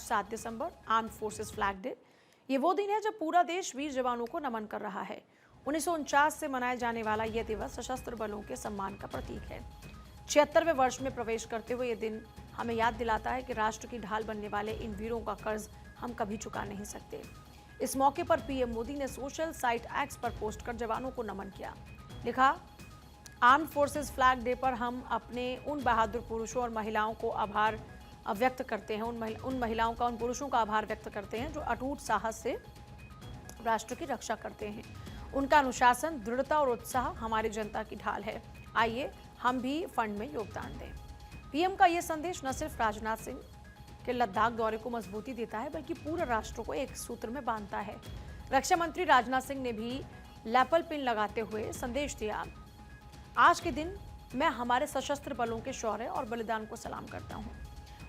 7 दिसंबर armed forces flag day. ये वो दिन है जब पूरा देश वीर जवानों को नमन कर रहा है। 1949 से मनाया जाने वाला यह दिवस सशस्त्र बलों के सम्मान का प्रतीक है। 76वें वर्ष में प्रवेश करते हुए यह दिन हमें याद दिलाता है कि राष्ट्र की ढाल बनने वाले इन वीरों का कर्ज हम कभी चुका नहीं सकते। इस मौके पर पीएम मोदी ने सोशल साइट एक्स पर पोस्ट कर जवानों को नमन किया। लिखा, आर्म्ड फोर्सेस फ्लैग डे पर हम अपने उन बहादुर पुरुषों और महिलाओं को आभार व्यक्त करते हैं, उन महिलाओं का, उन पुरुषों का आभार व्यक्त करते हैं जो अटूट साहस से राष्ट्र की रक्षा करते हैं। उनका अनुशासन, दृढ़ता और उत्साह हमारी जनता की ढाल है। आइए हम भी फंड में योगदान दें। पीएम का यह संदेश न सिर्फ राजनाथ सिंह के लद्दाख दौरे को मजबूती देता है बल्कि पूरे राष्ट्र को एक सूत्र में बांधता है। रक्षा मंत्री राजनाथ सिंह ने भी लैपल पिन लगाते हुए संदेश दिया, आज के दिन मैं हमारे सशस्त्र बलों के शौर्य और बलिदान को सलाम करता हूं।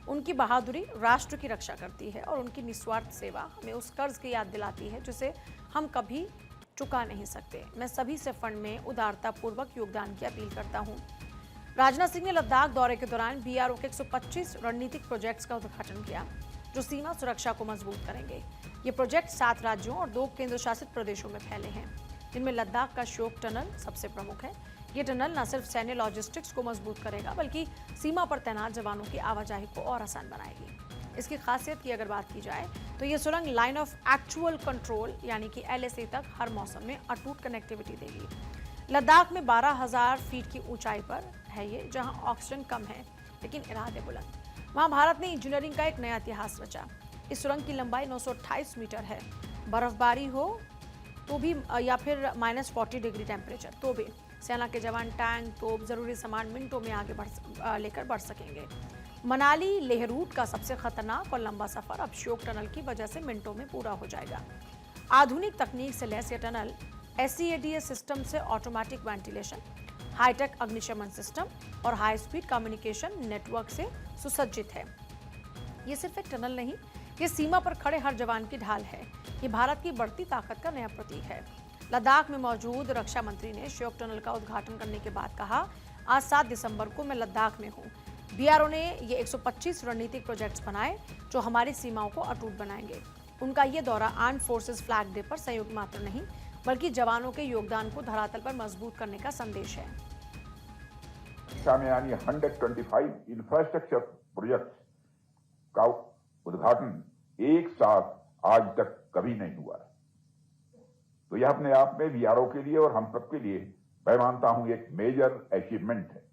उनकी बहादुरी राष्ट्र की रक्षा करती है और उनकी निस्वार्थ सेवा हमें उस कर्ज की याद दिलाती है जिसे हम कभी चुका नहीं सकते। मैं सभी से फंड में उदारता पूर्वक योगदान की अपील करता हूं। राजनाथ सिंह ने लद्दाख दौरे के दौरान बीआरओ के 125 रणनीतिक प्रोजेक्ट्स का उद्घाटन किया जो सीमा सुरक्षा को मजबूत करेंगे। ये प्रोजेक्ट 7 राज्यों और 2 केंद्र शासित प्रदेशों में फैले हैं, जिनमें लद्दाख का शोक टनल सबसे प्रमुख है। ये टनल न सिर्फ सैन्य लॉजिस्टिक्स को मजबूत करेगा बल्कि सीमा पर तैनात जवानों की आवाजाही को और आसान बनाएगी। इसकी खासियत की अगर बात की जाए तो ये सुरंग लाइन ऑफ एक्चुअल कंट्रोल यानी कि LAC तक हर मौसम में अटूट कनेक्टिविटी देगी। लद्दाख में 12,000 फीट की ऊंचाई पर है ये, जहां ऑक्सीजन कम है लेकिन इरादे बुलंद। वहां भारत ने इंजीनियरिंग का एक नया इतिहास रचा। इस सुरंग की लंबाई 928 मीटर है। बर्फबारी हो तो भी या फिर -40 डिग्री टेम्परेचर तो भी सेना के जवान टैंक, तोप, जरूरी सामान मिनटों में आगे लेकर बढ़ सकेंगे। मनाली लेह रूट का सबसे खतरनाक और लंबा सफर अब शोक टनल की वजह से मिनटों में पूरा हो जाएगा। आधुनिक तकनीक से लैस यह टनल SCADA सिस्टम से ऑटोमेटिक वेंटिलेशन, हाईटेक अग्निशमन सिस्टम और हाई स्पीड कम्युनिकेशन नेटवर्क से सुसज्जित है। ये सिर्फ एक टनल नहीं, ये सीमा पर खड़े हर जवान की ढाल है। ये भारत की बढ़ती ताकत का नया प्रतीक है। लद्दाख में मौजूद रक्षा मंत्री ने शोक टनल का उद्घाटन करने के बाद कहा, आज 7 दिसंबर को मैं लद्दाख में हूँ। बीआरओ ने ये 125 रणनीतिक प्रोजेक्ट्स बनाए जो हमारी सीमाओं को अटूट बनाएंगे। उनका ये दौरा आर्म्ड फोर्सेस फ्लैग डे पर संयोग मात्र नहीं बल्कि जवानों के योगदान को धरातल पर मजबूत करने का संदेश है। यानी 125 इंफ्रास्ट्रक्चर प्रोजेक्ट का उद्घाटन एक साथ आज तक कभी नहीं हुआ है, तो यह अपने आप में बीआरओ के लिए और हम सबके लिए मैं मानता हूं एक मेजर अचीवमेंट है।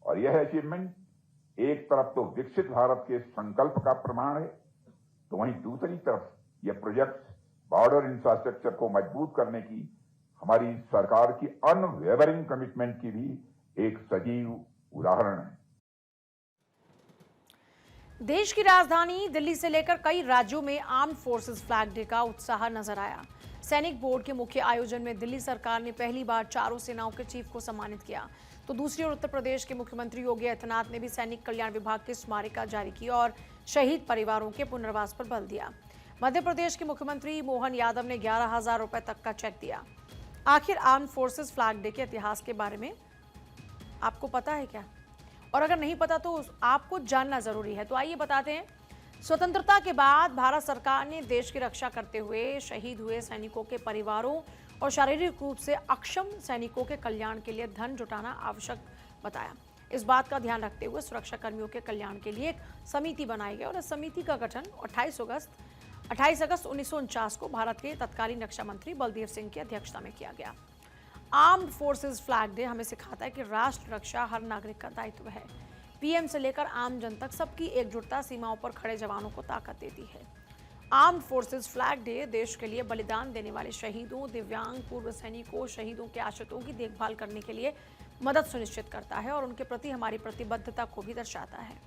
और यह अचीवमेंट एक तरफ तो विकसित भारत के संकल्प का प्रमाण है, तो वहीं दूसरी तरफ यह प्रोजेक्ट बॉर्डर इंफ्रास्ट्रक्चर को मजबूत करने की हमारी सरकार की अनवेवरिंग कमिटमेंट की भी एक सजीव उदाहरण है। देश की राजधानी दिल्ली से लेकर कई राज्यों में आर्म्ड फोर्सेस फ्लैग डे का उत्साह नजर आया। सैनिक बोर्ड के मुख्य आयोजन में दिल्ली सरकार ने पहली बार चारों सेनाओं के चीफ को सम्मानित किया, तो दूसरी ओर उत्तर प्रदेश के मुख्यमंत्री योगी आदित्यनाथ ने भी सैनिक कल्याण विभाग की स्मारिका जारी की और शहीद परिवारों के पुनर्वास पर बल दिया। मध्य प्रदेश के मुख्यमंत्री मोहन यादव ने 11,000 रुपए तक का चेक दिया। आखिर आर्म्ड फोर्सेस फ्लैग डे के इतिहास के बारे में आपको पता है क्या? और अगर नहीं पता तो आपको जानना जरूरी है, तो आइए बताते हैं। स्वतंत्रता के बाद भारत सरकार ने देश की रक्षा करते हुए शहीद हुए सैनिकों के परिवारों और शारीरिक रूप से अक्षम सैनिकों के कल्याण के लिए धन जुटाना आवश्यक बताया। इस बात का ध्यान रखते हुए सुरक्षा कर्मियों के कल्याण के लिए एक समिति बनाई गई और इस समिति का गठन 28 अगस्त 1949 को भारत के तत्कालीन रक्षा मंत्री बलदेव सिंह की अध्यक्षता में किया गया। आर्म्ड फोर्सेस फ्लैग डे हमें सिखाता है कि राष्ट्र रक्षा हर नागरिक का दायित्व है। पीएम से लेकर आम जन तक सबकी एकजुटता सीमाओं पर खड़े जवानों को ताकत देती है। आर्म्ड फोर्सेस फ्लैग डे देश के लिए बलिदान देने वाले शहीदों, दिव्यांग, पूर्व सैनिकों, शहीदों के आश्रितों की देखभाल करने के लिए मदद सुनिश्चित करता है और उनके प्रति हमारी प्रतिबद्धता को भी दर्शाता है।